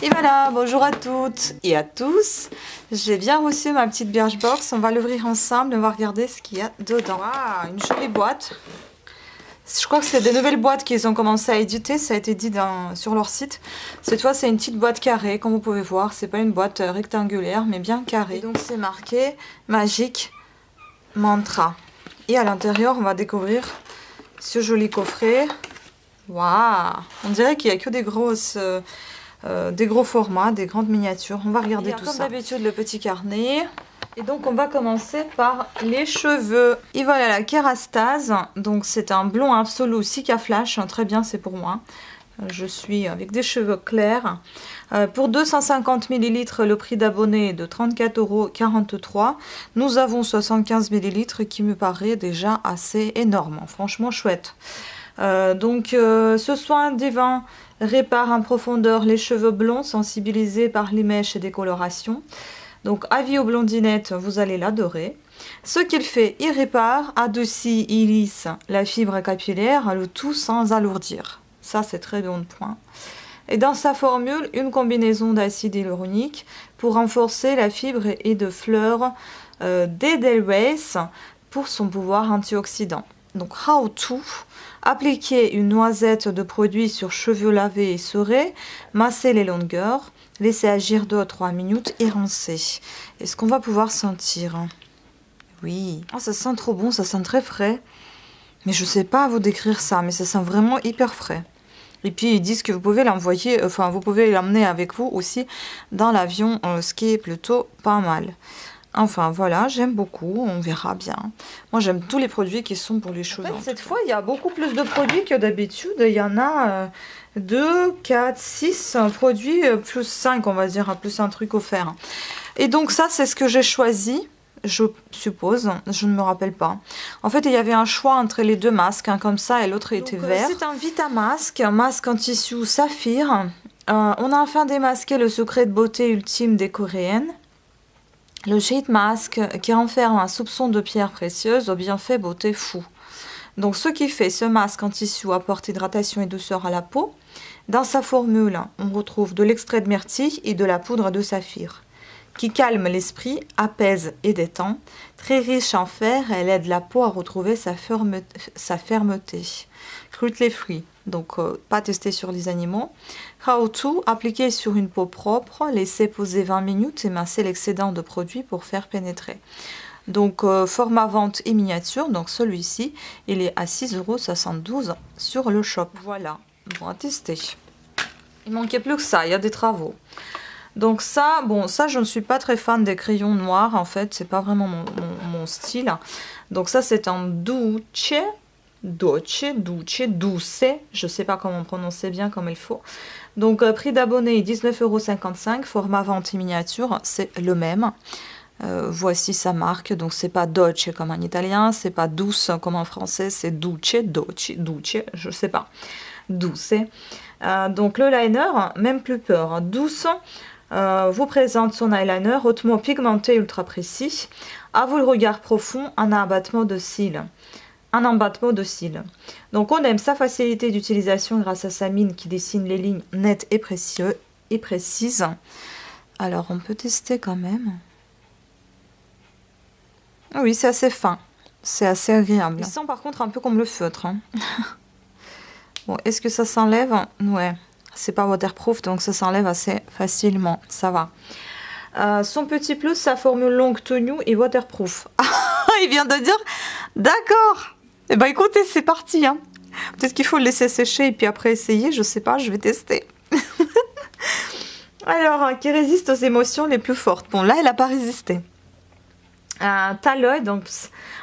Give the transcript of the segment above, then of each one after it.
Et voilà, bonjour à toutes et à tous. J'ai bien reçu ma petite Birchbox. On va l'ouvrir ensemble, on va regarder ce qu'il y a dedans. Waouh, une jolie boîte. Je crois que c'est des nouvelles boîtes qu'ils ont commencé à éditer. Ça a été dit sur leur site. Cette fois, c'est une petite boîte carrée, comme vous pouvez voir. C'est pas une boîte rectangulaire, mais bien carrée. Et donc, c'est marqué Magic Mantra. Et à l'intérieur, on va découvrir ce joli coffret. Waouh, on dirait qu'il n'y a que des gros formats, des grandes miniatures. On va regarder tout ça. Comme d'habitude, le petit carnet. Et donc, on va commencer par les cheveux. Et voilà la Kérastase. Donc, c'est un blond absolu Cica Flash. Très bien, c'est pour moi. Je suis avec des cheveux clairs. Pour 250 ml, le prix d'abonné est de 34,43 €. Nous avons 75 ml qui me paraît déjà assez énorme. Franchement, chouette. Ce soin divin répare en profondeur les cheveux blonds sensibilisés par les mèches et des colorations. Donc, avis aux blondinettes, vous allez l'adorer. Ce qu'il fait, il répare, adoucit, il lisse la fibre capillaire, le tout sans alourdir. Ça, c'est très bon point. Et dans sa formule, une combinaison d'acide hyaluronique pour renforcer la fibre et de fleurs d'Edelweiss pour son pouvoir antioxydant. Donc, how to appliquer une noisette de produit sur cheveux lavés et essorés, masser les longueurs, laisser agir 2 à 3 minutes et rincer. Est-ce qu'on va pouvoir sentir? Oui. Oh, ça sent trop bon, ça sent très frais. Mais je ne sais pas vous décrire ça, mais ça sent vraiment hyper frais. Et puis ils disent que vous pouvez l'envoyer, enfin vous pouvez l'emmener avec vous aussi dans l'avion, ce qui est plutôt pas mal. Enfin voilà, j'aime beaucoup, on verra bien. Moi j'aime tous les produits qui sont pour les cheveux. En fait, cette fois il y a beaucoup plus de produits que d'habitude. Il y en a 2, 4, 6 produits, plus 5 on va dire, plus un truc offert. Et donc ça c'est ce que j'ai choisi, je suppose, je ne me rappelle pas. En fait il y avait un choix entre les deux masques, un comme ça et l'autre était vert. C'est un Vitamasque, un masque en tissu saphir. On a enfin démasqué le secret de beauté ultime des Coréennes. Le Sheet Mask qui renferme un soupçon de pierre précieuse au bienfait beauté fou. Donc ce qui fait ce masque en tissu apporte hydratation et douceur à la peau. Dans sa formule, on retrouve de l'extrait de myrtille et de la poudre de saphir qui calme l'esprit, apaise et détend. Très riche en fer, elle aide la peau à retrouver sa fermeté. Cruelty free, donc pas testé sur les animaux. How to, appliquer sur une peau propre, laisser poser 20 minutes et masser l'excédent de produit pour faire pénétrer. Donc format vente et miniature, donc celui-ci, il est à 6,72 € sur le shop. Voilà, bon à tester. Il manquait plus que ça, il y a des travaux. Donc ça, bon, ça je ne suis pas très fan des crayons noirs, en fait, c'est pas vraiment mon style. Donc ça c'est un Duce, je sais pas comment prononcer bien comme il faut. Donc prix d'abonné 19,55 €, format vente et miniature, c'est le même. Voici sa marque, donc c'est pas Dolce comme en italien, c'est pas douce comme en français, c'est Duce, je sais pas, Douce. Donc le liner, même plus peur, douce. Vous présente son eyeliner hautement pigmenté ultra précis. À vous le regard profond, un abattement de cils. Donc on aime sa facilité d'utilisation grâce à sa mine qui dessine les lignes nettes et précises. Alors on peut tester quand même. Oui, c'est assez fin. C'est assez agréable. Il sent par contre un peu comme le feutre. Hein. Bon, est-ce que ça s'enlève? Ouais. C'est pas waterproof, donc ça s'enlève assez facilement. Ça va. Son petit plus, sa formule longue tenue et waterproof. Il vient de dire d'accord. Eh ben écoutez, c'est parti. Hein. Peut-être qu'il faut le laisser sécher et puis après essayer. Je sais pas, je vais tester. Alors, qui résiste aux émotions les plus fortes. Bon, là, elle n'a pas résisté. Taloy, donc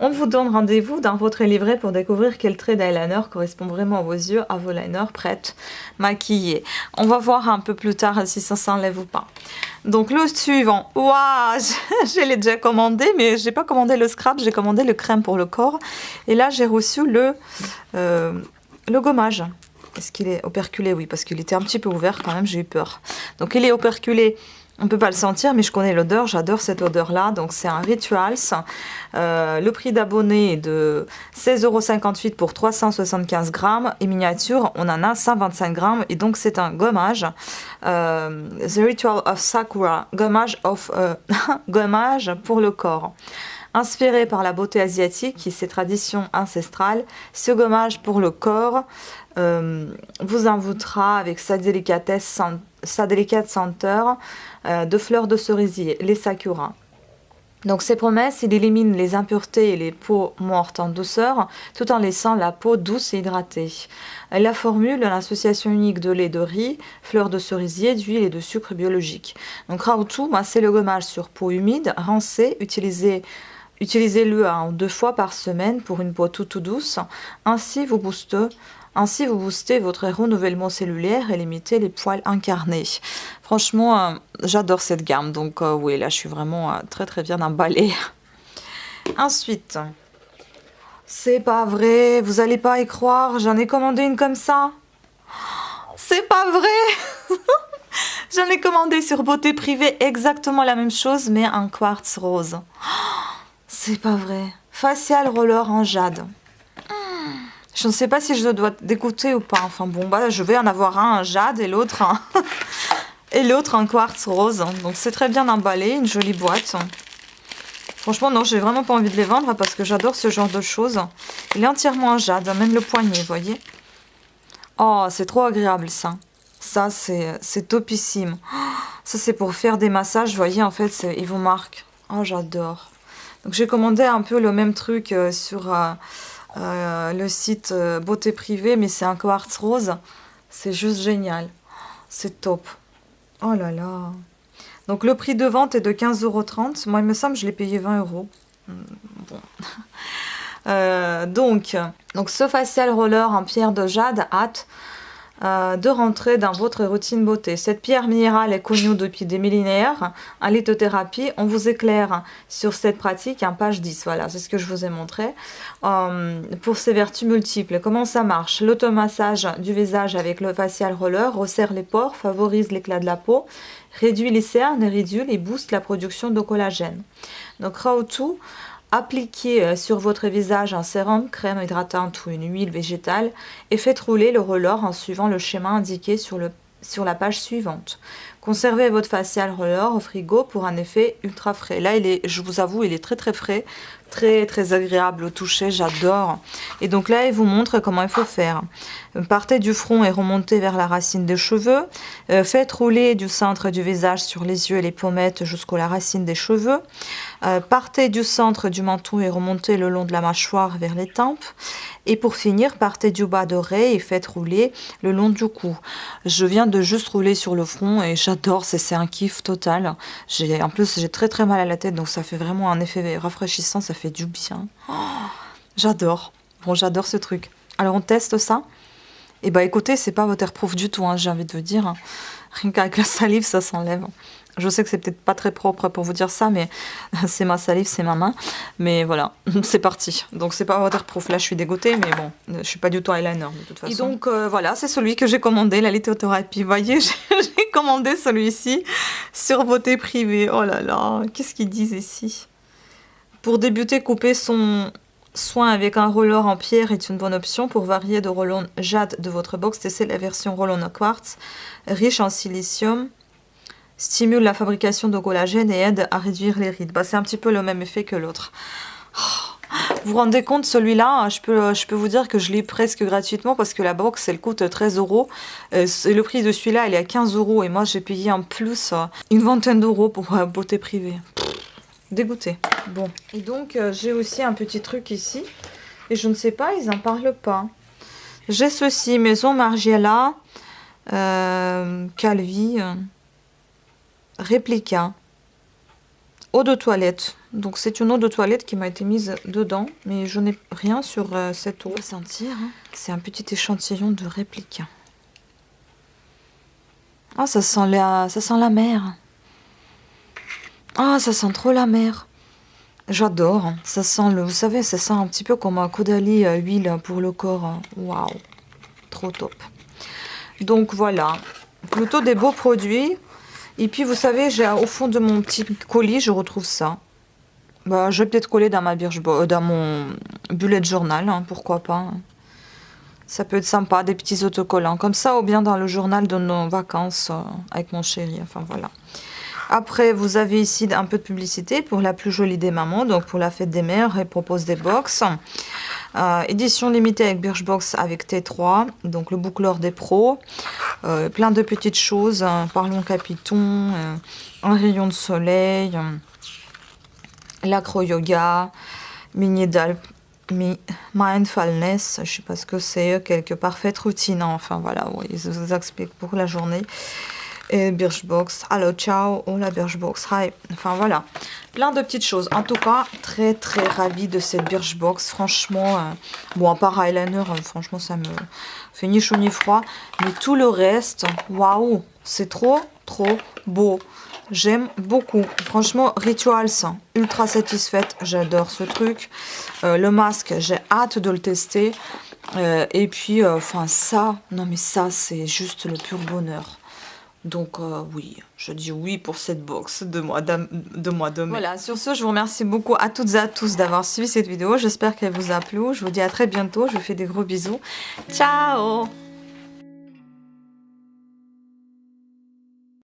on vous donne rendez-vous dans votre livret pour découvrir quel trait d'eyeliner correspond vraiment à vos yeux, à vos liners prêtes maquillées. On va voir un peu plus tard si ça s'enlève ou pas. Donc le suivant, waouh, je l'ai déjà commandé, mais j'ai pas commandé le scrap, j'ai commandé le crème pour le corps. Et là j'ai reçu le gommage. Est-ce qu'il est operculé? Oui, parce qu'il était un petit peu ouvert quand même, j'ai eu peur. Donc il est operculé On ne peut pas le sentir, mais je connais l'odeur. J'adore cette odeur-là. Donc, c'est un Rituals. Le prix d'abonné est de 16,58 € pour 375 grammes. Et miniature, on en a 125 grammes. Et donc, c'est un gommage. The Ritual of Sakura. Gommage pour le corps. Inspiré par la beauté asiatique et ses traditions ancestrales, ce gommage pour le corps vous envoûtera avec sa délicate senteur de fleurs de cerisier, les sakura. Donc ces promesses, il élimine les impuretés et les peaux mortes en douceur, tout en laissant la peau douce et hydratée. La formule, l'association unique de lait de riz, fleurs de cerisier, d'huile et de sucre biologique. Donc Raotou, c'est le gommage sur peau humide, rincée, utilisez-le 2 fois par semaine pour une peau toute douce. Ainsi vous boostez votre renouvellement cellulaire et limitez les poils incarnés. Franchement, j'adore cette gamme. Donc oui, là, je suis vraiment très très bien emballée. Ensuite, c'est pas vrai, vous allez pas y croire, j'en ai commandé une comme ça. C'est pas vrai. J'en ai commandé sur Beauté Privée exactement la même chose, mais en quartz rose. C'est pas vrai. Facial roller en jade. Je ne sais pas si je dois dégoûter ou pas. Enfin bon, bah je vais en avoir un jade et l'autre en quartz rose. Donc c'est très bien emballé, une jolie boîte. Franchement non, j'ai vraiment pas envie de les vendre parce que j'adore ce genre de choses. Il est entièrement en jade, même le poignet, vous voyez. Oh, c'est trop agréable ça. Ça c'est topissime. Ça c'est pour faire des massages, vous voyez, en fait, ils vous marquent. Oh, j'adore. Donc j'ai commandé un peu le même truc sur le site Beauté Privée, mais c'est un quartz rose. C'est juste génial. C'est top. Oh là là. Donc le prix de vente est de 15,30 €. Moi, il me semble que je l'ai payé 20 €. Bon. Donc ce facial roller en pierre de jade hâte de rentrer dans votre routine beauté. Cette pierre minérale est connue depuis des millénaires. En lithothérapie, on vous éclaire sur cette pratique en page 10. Voilà, c'est ce que je vous ai montré. Pour ses vertus multiples, comment ça marche? L'automassage du visage avec le facial roller resserre les pores, favorise l'éclat de la peau, réduit les cernes, réduit et booste la production de collagène. Donc Raotou, appliquez sur votre visage un sérum, crème hydratante ou une huile végétale et faites rouler le roller en suivant le schéma indiqué sur la page suivante. Conservez votre facial roller au frigo pour un effet ultra frais. Là, je vous avoue, il est très très frais, très très agréable au toucher, j'adore. Et donc là, il vous montre comment il faut faire. Partez du front et remontez vers la racine des cheveux. Faites rouler du centre du visage sur les yeux et les pommettes jusqu'à la racine des cheveux. Partez du centre du menton et remontez le long de la mâchoire vers les tempes. Et pour finir, partez du bas d'oreille et faites rouler le long du cou. Je viens de juste rouler sur le front et j'adore, c'est un kiff total. En plus, j'ai très très mal à la tête, donc ça fait vraiment un effet rafraîchissant, ça fait du bien. Oh, j'adore. Bon, j'adore ce truc. Alors, on teste ça. Et bah écoutez, c'est pas waterproof du tout, j'ai envie de vous dire. Rien qu'avec la salive, ça s'enlève. Je sais que c'est peut-être pas très propre pour vous dire ça, mais c'est ma salive, c'est ma main. Mais voilà, c'est parti. Donc c'est pas waterproof. Là, je suis dégoûtée, mais bon, je suis pas du tout eyeliner de toute façon. Et donc voilà, c'est celui que j'ai commandé, la lithothérapie. Vous voyez, j'ai commandé celui-ci sur Beauté Privée. Oh là là, qu'est-ce qu'ils disent ici? Pour débuter, couper son soin avec un roller en pierre est une bonne option pour varier de rollon jade de votre box. C'est la version rollon quartz, riche en silicium, stimule la fabrication de collagène et aide à réduire les rides. Bah, c'est un petit peu le même effet que l'autre. Vous vous rendez compte, celui-là, je peux vous dire que je l'ai presque gratuitement parce que la box, elle coûte 13 €. Le prix de celui-là, il est à 15 € et moi, j'ai payé en plus une vingtaine d'euros pour Beauté Privée. Dégoûté. Bon. Et donc, j'ai aussi un petit truc ici. Et je ne sais pas, ils n'en parlent pas. J'ai ceci, Maison Margiela, Calvi, Réplica. Eau de toilette. Donc, c'est une eau de toilette qui m'a été mise dedans. Mais je n'ai rien sur cette eau. On va sentir. C'est un petit échantillon de Réplica. Ah, ça sent la mer. Ah, ça sent trop la mer. J'adore. Ça sent vous savez, ça sent un petit peu comme un Caudalie huile pour le corps. Waouh. Trop top. Donc voilà. Plutôt des beaux produits Et puis vous savez, j'ai au fond de mon petit colis, je retrouve ça. Bah, je vais peut-être coller dans ma dans mon bullet journal, hein, pourquoi pas. Hein. Ça peut être sympa, des petits autocollants comme ça, ou bien dans le journal de nos vacances avec mon chéri. Enfin voilà. Après, vous avez ici un peu de publicité pour la plus jolie des mamans, donc pour la fête des mères, elle propose des box. Édition limitée avec Birchbox avec T3, donc le boucleur des pros. Plein de petites choses, parlons capiton, un rayon de soleil, l'acro-yoga, mindfulness, je sais pas ce que c'est, quelques parfaites routines, enfin voilà, oui, je vous explique pour la journée. Et Birchbox, hello ciao, oh la Birchbox, hi, enfin voilà, plein de petites choses. En tout cas, très très ravie de cette Birchbox, franchement, bon à part eyeliner, franchement ça me fait ni chaud ni froid, mais tout le reste, waouh, c'est trop beau. J'aime beaucoup. Franchement, Rituals, ultra satisfaite. J'adore ce truc. Le masque, j'ai hâte de le tester. Et puis, enfin ça, non mais ça, c'est juste le pur bonheur. Donc oui, je dis oui pour cette box de mois de mai. Voilà, sur ce, je vous remercie beaucoup à toutes et à tous d'avoir suivi cette vidéo. J'espère qu'elle vous a plu. Je vous dis à très bientôt. Je vous fais des gros bisous. Ciao!